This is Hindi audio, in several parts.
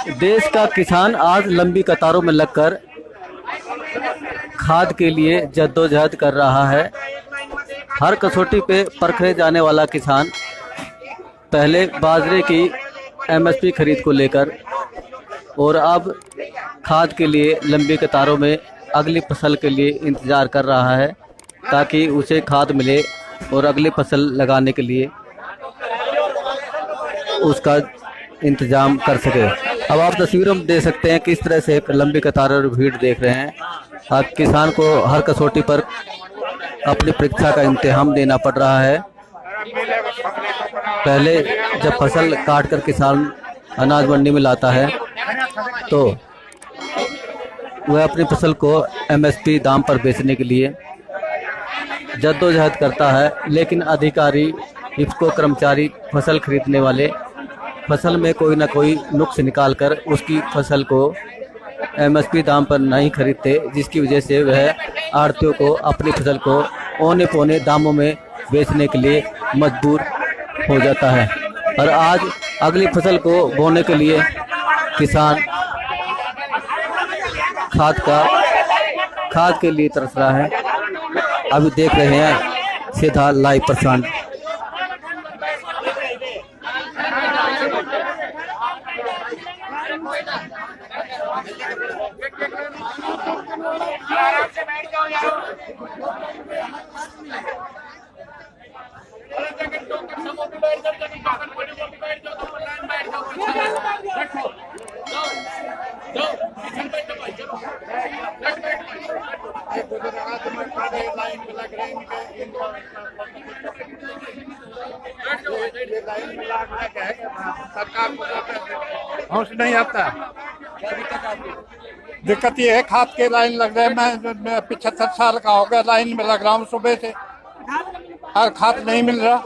देश का किसान आज लंबी कतारों में लगकर खाद के लिए जद्दोजहद कर रहा है। हर कसौटी पे परखे जाने वाला किसान पहले बाजरे की एमएसपी खरीद को लेकर और अब खाद के लिए लंबी कतारों में अगली फसल के लिए इंतज़ार कर रहा है ताकि उसे खाद मिले और अगली फसल लगाने के लिए उसका इंतजाम कर सके। अब आप तस्वीरों में देख सकते हैं किस तरह से एक लंबी कतार और भीड़ देख रहे हैं। अब किसान को हर कसौटी पर अपनी परीक्षा का इम्तिहान देना पड़ रहा है। पहले जब फसल काट कर किसान अनाज मंडी में लाता है तो वह अपनी फसल को एमएसपी दाम पर बेचने के लिए जद्दोजहद करता है, लेकिन अधिकारी, इफ्को कर्मचारी, फसल खरीदने वाले फसल में कोई ना कोई नुक्स निकालकर उसकी फसल को एमएसपी दाम पर नहीं खरीदते, जिसकी वजह से वह आढ़तियों को अपनी फसल को औने पौने दामों में बेचने के लिए मजबूर हो जाता है। और आज अगली फसल को बोने के लिए किसान खाद के लिए तरस रहा है। अभी देख रहे हैं सीधा लाइव प्रसारण। होश नहीं आता। दिक्कत ये है, खाद के लाइन लग रहे हैं। मैं 75 साल का हो गया, लाइन में लग रहा हूँ सुबह से, हर खाद नहीं मिल रहा।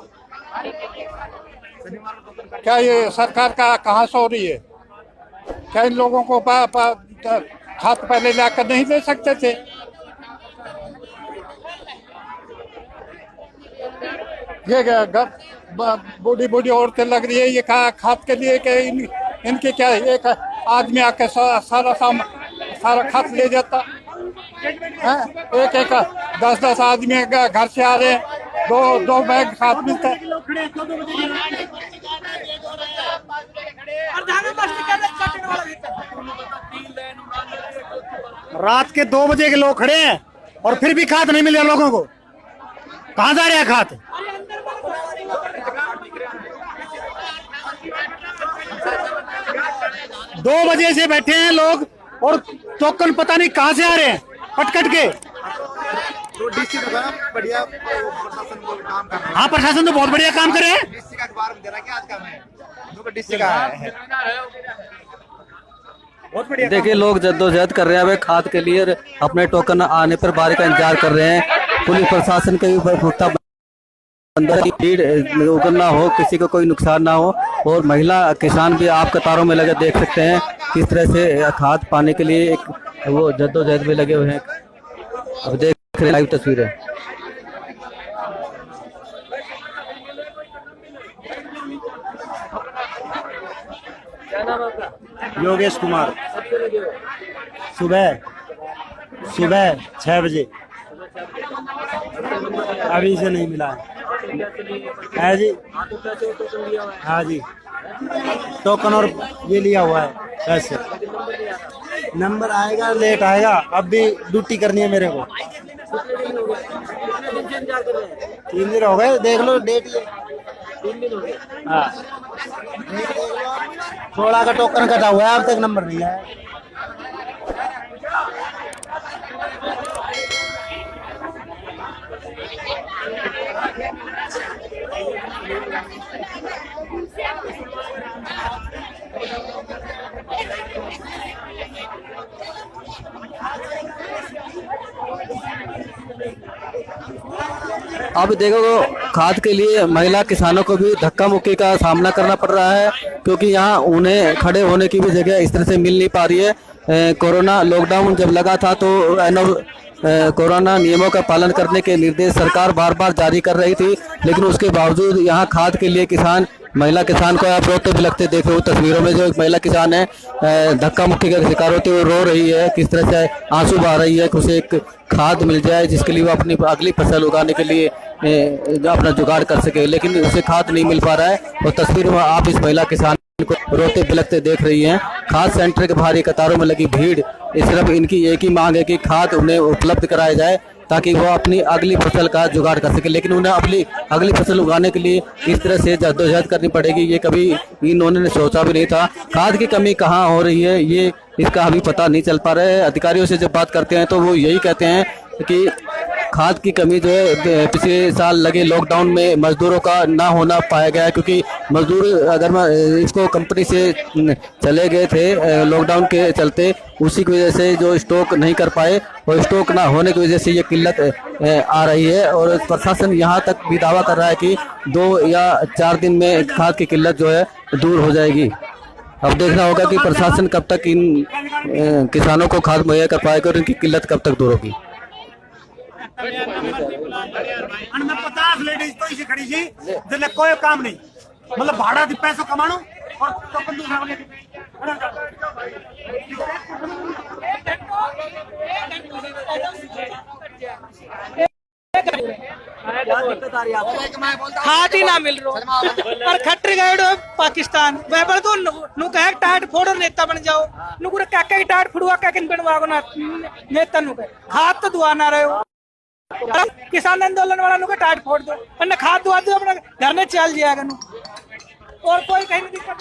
क्या ये सरकार का कहाँ से हो रही है? क्या इन लोगों को खाद पहले लाकर नहीं दे सकते थे? ये बूढ़ी बूढ़ी औरतें लग रही है ये खाद के लिए कि इनके क्या है? एक आदमी आके सारा खाद ले जाता है। एक 10 आदमी घर से आ रहे हैं, दो बैग खाद मिलता है। रात के 2 बजे के लोग खड़े हैं और फिर भी खाद नहीं मिल रहा लोगों को। कहाँ जा रहे हैं खाद? दो बजे से बैठे हैं लोग और टोकन पता नहीं कहाँ से आ रहे हैं, कट के। बढ़िया प्रशासन को काम कर रहा है। हाँ, प्रशासन तो बहुत बढ़िया काम करे हैं। डीसी का अखबार में दे रहा है, क्या आज काम है? डीसी का है। देखिए, लोग जद्दोजहद कर रहे हैं खाद के लिए, अपने टोकन आने पर बारी का इंतजार कर रहे हैं। पुलिस प्रशासन के ऊपर पुख्ता अंदर की भीड़ उगल ना हो, किसी को कोई नुकसान ना हो। और महिला किसान भी आप कतारों में लगे देख सकते हैं किस तरह से खाद पाने के लिए एक वो जद्दोजहद में लगे हुए हैं। अब देख रहे लाइव तस्वीरें। क्या नाम है आपका? योगेश कुमार। सुबह 6 बजे, अभी से नहीं मिला है जी। हाँ जी, टोकन और ये लिया हुआ है। कैसे नंबर आएगा? लेट आएगा। अब भी ड्यूटी करनी है मेरे को। 3 दिन हो गए, देख लो डेट ये। 3 दिन हो गए। हाँ, 16 का टोकन कटा हुआ है, अब तक नंबर नहीं आया। अब देखो, खाद के लिए महिला किसानों को भी धक्का मुक्की का सामना करना पड़ रहा है, क्योंकि यहाँ उन्हें खड़े होने की भी जगह इस तरह से मिल नहीं पा रही है। कोरोना लॉकडाउन जब लगा था तो कोरोना नियमों का पालन करने के निर्देश सरकार बार बार जारी कर रही थी, लेकिन उसके बावजूद यहाँ खाद के लिए किसान महिला किसान को आप रोते बिलखते देख रहे हो तस्वीरों में। जो एक महिला किसान है धक्का मुक्की का शिकार होती है, वो रो रही है, किस तरह से आंसू बहा रही है कि उसे एक खाद मिल जाए जिसके लिए वो अपनी अगली फसल उगाने के लिए अपना जुगाड़ कर सके, लेकिन उसे खाद नहीं मिल पा रहा है। और तस्वीर में आप इस महिला किसान को रोते बिलखते देख रही हैं। खाद सेंटर के बाहर कतारों में लगी भीड़, सिर्फ इनकी एक ही मांग है कि खाद उन्हें उपलब्ध कराया जाए ताकि वो अपनी अगली फसल का जुगाड़ कर सके, लेकिन उन्हें अपनी अगली फसल उगाने के लिए इस तरह से जद्दोजहद करनी पड़ेगी, ये कभी इन्होंने सोचा भी नहीं था। खाद की कमी कहाँ हो रही है ये इसका अभी पता नहीं चल पा रहा है। अधिकारियों से जब बात करते हैं तो वो यही कहते हैं कि खाद की कमी जो है पिछले साल लगे लॉकडाउन में मजदूरों का ना होना पाया गया है, क्योंकि मजदूर अगर इसको कंपनी से चले गए थे लॉकडाउन के चलते, उसी की वजह से जो स्टॉक नहीं कर पाए और स्टॉक ना होने की वजह से ये किल्लत आ रही है। और प्रशासन यहाँ तक भी दावा कर रहा है कि 2 या 4 दिन में खाद की किल्लत जो है दूर हो जाएगी। अब देखना होगा कि प्रशासन कब तक इन किसानों को खाद मुहैया कर पाएगा और इनकी किल्लत कब तक दूर होगी। 50 लेडीज तो इसे खड़ी थी जिसने कोई काम नहीं, मतलब भाड़ा दी पैसों कमानो और तो बंदूक वाले खाद ही ना मिल रहा पर खट्टर गए पाकिस्तान वह पर तो नु कहे टाट फोड़ो नेता बन जाओ नु कुरे काका ही टाट फुड़वा का किन बनवागो ना नेता नु कहे खाद तो दुआ ना रहे हो। किसान आंदोलन वाला नु के टाट फोड़ दो वरना खाद दुआ दो अपना घर में चल जाएगा नु और कोई कहीं नहीं दिक्कत।